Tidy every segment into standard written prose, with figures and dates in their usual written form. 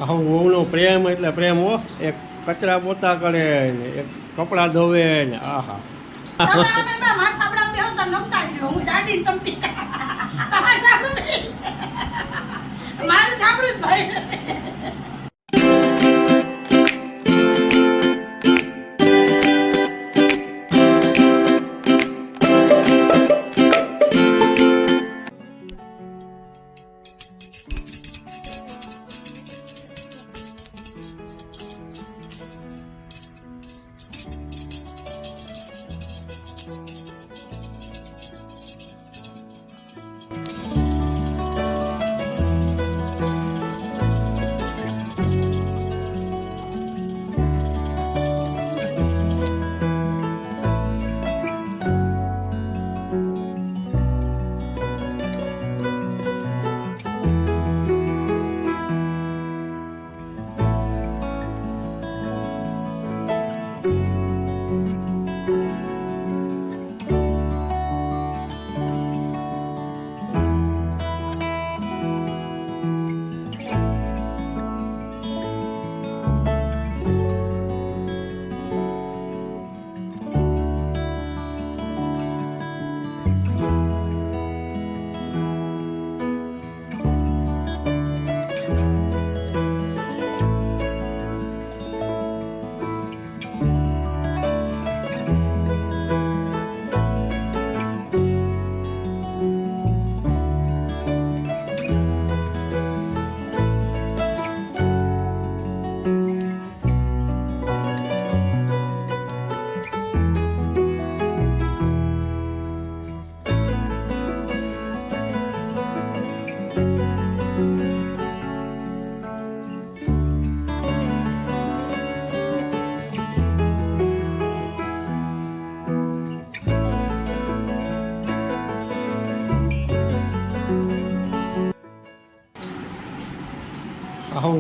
વહુનો પ્રેમ એટલે પ્રેમ હો. એક કચરા પોતા કરે ને એક કપડાં ધોવે ને આહા. તમે અમે બા માર સાબડા બેહો તો નમતા જ રહ્યો. હું જાડી તમતી તમાર સાબડું બે મારું સાબડું જ ભાઈ.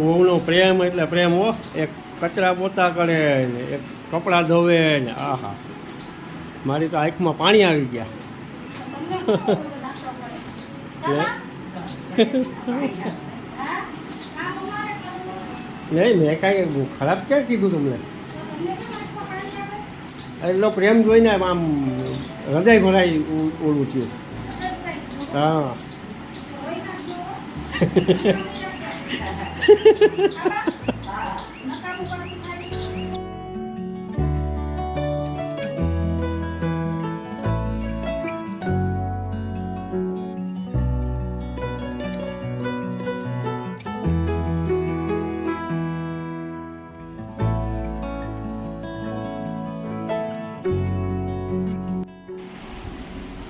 વહુનો પ્રેમ એટલે પ્રેમ હો. એક કચરા પોતા કરે ને એક કપડાં ધોવે ને આહા. મારી તો આંખમાં પાણી આવી ગયા. નહીં મેં કાંઈ ખરાબ ક્યાં કીધું તમને? એટલો પ્રેમ જોઈને આમ હૃદય ભરાઈ ઓલું થયું. હા.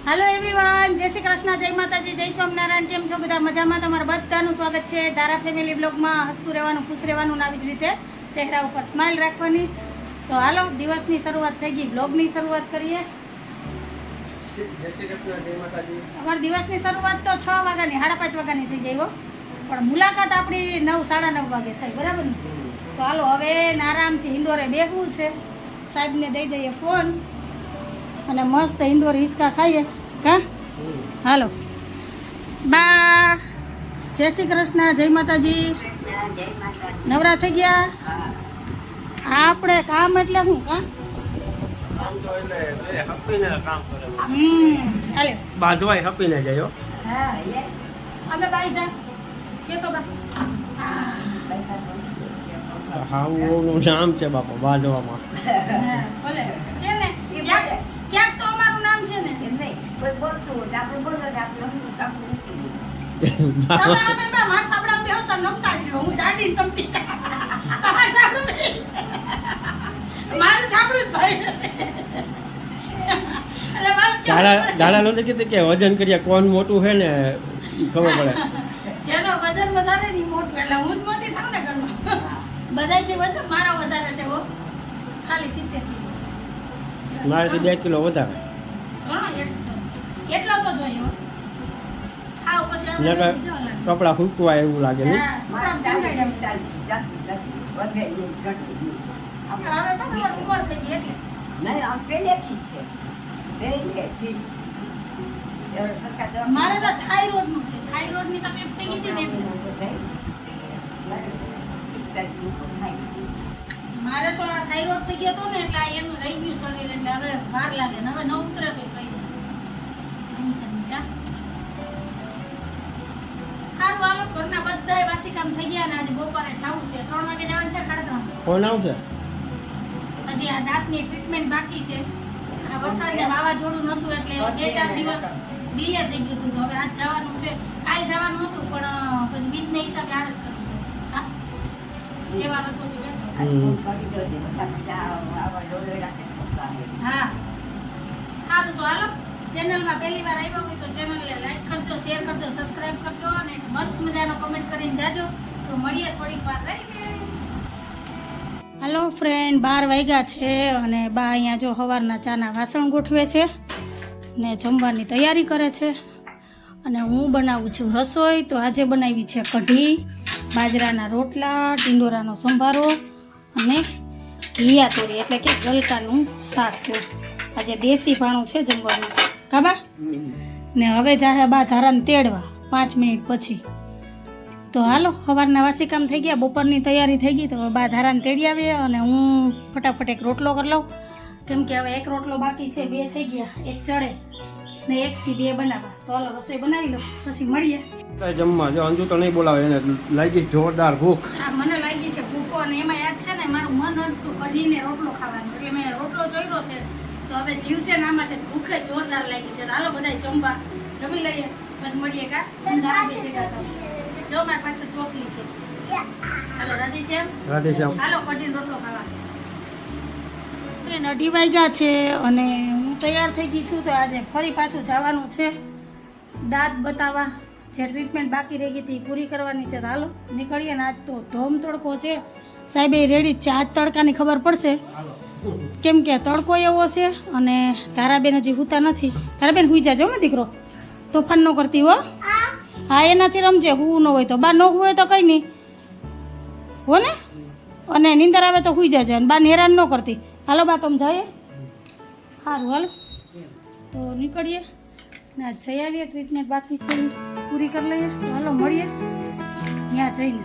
હેલો એવરીવન, જય શ્રી કૃષ્ણ, જય માતાજી, જય સ્વામિનારાયણ. કેમ છો બધા? મજામાં? તમારા બધાનું સ્વાગત છે ધારા ફેમિલી બ્લોગમાં. હસતું રહેવાનું, ખુશ રહેવાનું, આવી જ રીતે ચહેરા ઉપર સ્માઇલ રાખવાની. તો હાલો, દિવસની શરૂઆત થઈ ગઈ, બ્લોગની શરૂઆત કરીએ. જય શ્રી કૃષ્ણ, જય માતાજી. અમારી દિવસની શરૂઆત તો 6 વાગ્યાની 5:30 વાગ્યાની થઈ જાય હો, પણ મુલાકાત આપણી 9 સાડા 9 વાગે થાય, બરાબર ને? તો હાલો હવે આરામથી હિંડોરે બેસવું છે. સાહેબને દઈ દઈએ ફોન અને મસ્ત હિંડોર હિંચકા ખાઈએ. કા હાલો બા, જય શ્રી કૃષ્ણ, જય માતાજી. નવરા થઈ ગયા? આપણે કામ એટલે શું? કા હાલે બાંધવાય હપીને જાય. હા અમે બાઈ જા કે તો બા. હા ઓનું નામ છે બાપા બાંધવામાં. ભલે છે ને, ક્યાંક તો અમારું નામ છે ને. તમે અમે બા માર સાબડા બેહો તો નમતા જ રહ્યો. હું જાડી તમતી તમાર સાબડું બે મારું સાબડું જ ભાઈ. એટલે દાદા નહોતી કીધું કે વજન કરીએ કોણ મોટું છે ને ખબર પડે. જેનો વજન વધારે ની મોટું, એટલે હું જ મોટી થાવ ને ઘરમાં. બધાયથી વજન મારા વધારે છે હો, ખાલી 70 કિલો. મારેથી 2 કિલો વધારે. એટલો તો જોઈએ હો. ખાવ પછી કપડા ફૂંકવા એવું લાગે ને. મારે તો થાઇરોઇડ નું છે. થાઇરોઇડ ની તકલીફ થઈ ગઈ હતી ને એટલે. મારે તો આ થાઇરોઇડ થઈ ગયો હતો ને એટલે આ એનું રહી ગયું શરીર એટલે હવે વાર લાગે ને હવે ન ઉતરે તો કઈ સારું હાલો ઘરના બધાય વાસી કામ થઈ ગયા ને આજે બપોરે જાવું છે 3 વાગે જવાનું છે 3:30 ફોન આવશે હજી આ દાંતની ટ્રીટમેન્ટ બાકી છે આ વરસાદને વાવાઝોડું નહોતું એટલે 2-4 દિવસ ડીલે થઈ ગયું હતું તો હવે આજ જવાનું છે કાલ જવાનું હતું પણ પછી બીજને હિસાબે આળસ કરી હા તહેવાર હતો તો હા સારું તો હાલો ચેનલમાં પહેલી વાર આવ્યા હોય તો ચેનલને લાઈક કરજો શેર કરજો સબસ્ક્રાઇબ કરજો અને મસ્ત મજાનો કમેન્ટ કરીને જાજો તો મળીએ થોડીક વાર રહીને હાલો ફ્રેન્ડ 12 વાગ્યા છે અને બા અહીંયા જો સવારના ચાના વાસણ ગોઠવે છે ને જમવાની તૈયારી કરે છે અને હું બનાવું છું રસોઈ તો આજે બનાવી છે કઢી બાજરાના રોટલા ટીંડોરાનો સંભારો અને ઘીયા તોરી એટલે કે ગલકાનું શાક જો આજે દેશી ભાણું છે જમવાનું કાબા ને હવે જાહે બા ધારાને તેડવા 5 મિનિટ પછી તો હાલો સવારના વાસી કામ થઈ ગયા બપોરની તૈયારી થઈ ગઈ તો બા ધારાને તેડી આવીએ અને હું ફટાફટ એક રોટલો કરી લઉં કેમ કે હવે એક રોટલો બાકી છે 2 થઈ ગયા એક ચડે ને 1 થી 2 બનાવવા તો હાલો રસોઈ બનાવી લો પછી મળીએ જમવા જો અંજુ તો નહીં બોલાવે એને લાગી જોરદાર ભૂખ હા મને લાગી છે ભૂખો અને એમાં યાદ છે ને મારું મન હતું કઢીને રોટલો ખાવાનો એટલે મેં રોટલો જોઈલો છે તો હવે જીવ છે ને આમાં છે ભૂખે જોરદાર લાગી છે તો હાલો બધાય જમવા જમી લઈએ પછી મળીએ કા ધારા બે ભેગા થાવ જો મારી પાછળ ચોકલી છે હાલો રાધેશ્યામ હાલો કઢીને રોટલો ખાવા 2:30 વાગ્યા છે અને હું તૈયાર થઈ ગઈ છું તો આજે ફરી પાછું જવાનું છે દાંત બતાવવા જે ટ્રીટમેન્ટ બાકી રહી ગઈ હતી પૂરી કરવાની છે તો હાલો નીકળીએ ને આજ તો ધોમ તડકો છે સાહેબ એ રેડી છે આજ તડકાની ખબર પડશે કેમ કે તડકો એવો છે અને તારાબેન હજી સૂતા નથી તારાબેન સુઈ જાજો ને દીકરો તોફાન ન કરતી હો હા એનાથી રમજે હું ન હોય તો બા ન હોય તો કંઈ નહીં હો ને અને નીંદર આવે તો સુઈ જાજે અને બા હેરાન ન કરતી હાલો બા તમે જઈએ સારું હાલો તો નીકળીએ ને આજ જઈ આવીએ ટ્રીટમેન્ટ બાકી છે પૂરી કરી લઈએ તો હાલો મળીએ ત્યાં જઈને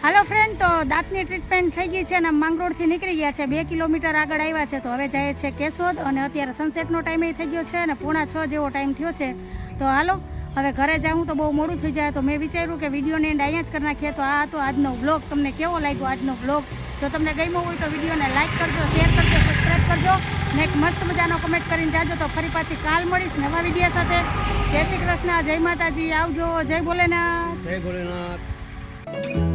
હાલો ફ્રેન્ડ, તો દાંતની ટ્રીટમેન્ટ થઈ ગઈ છે અને માંગરોળથી નીકળી ગયા છે. 2 કિલોમીટર આગળ આવ્યા છે. તો હવે જઈએ છે કેશોદ અને અત્યારે સનસેટનો ટાઈમ થઈ ગયો છે અને 5:45 જેવો ટાઈમ થયો છે. તો હાલો હવે ઘરે જાઉં તો બહુ મોડું થઈ જાય. તો મેં વિચાર્યું કે વિડીયોને એન્ડ અહીંયા જ કરી નાખીએ. તો આ હતો આજનો વ્લોગ. તમને કેવો લાગ્યો આજનો વ્લોગ? જો તમને ગમ્યો હોય તો વિડીયોને લાઇક કરજો, શેર કરજો, સબસ્ક્રાઈબ કરજો ને એક મસ્ત મજાનો કમેન્ટ કરીને જાજો. તો ફરી પાછી કાલ મળીશ નવા વિડીયો સાથે. જય શ્રી કૃષ્ણ, જય માતાજી, આવજો, જય ભોલેનાથ. જય ભોલેનાથ.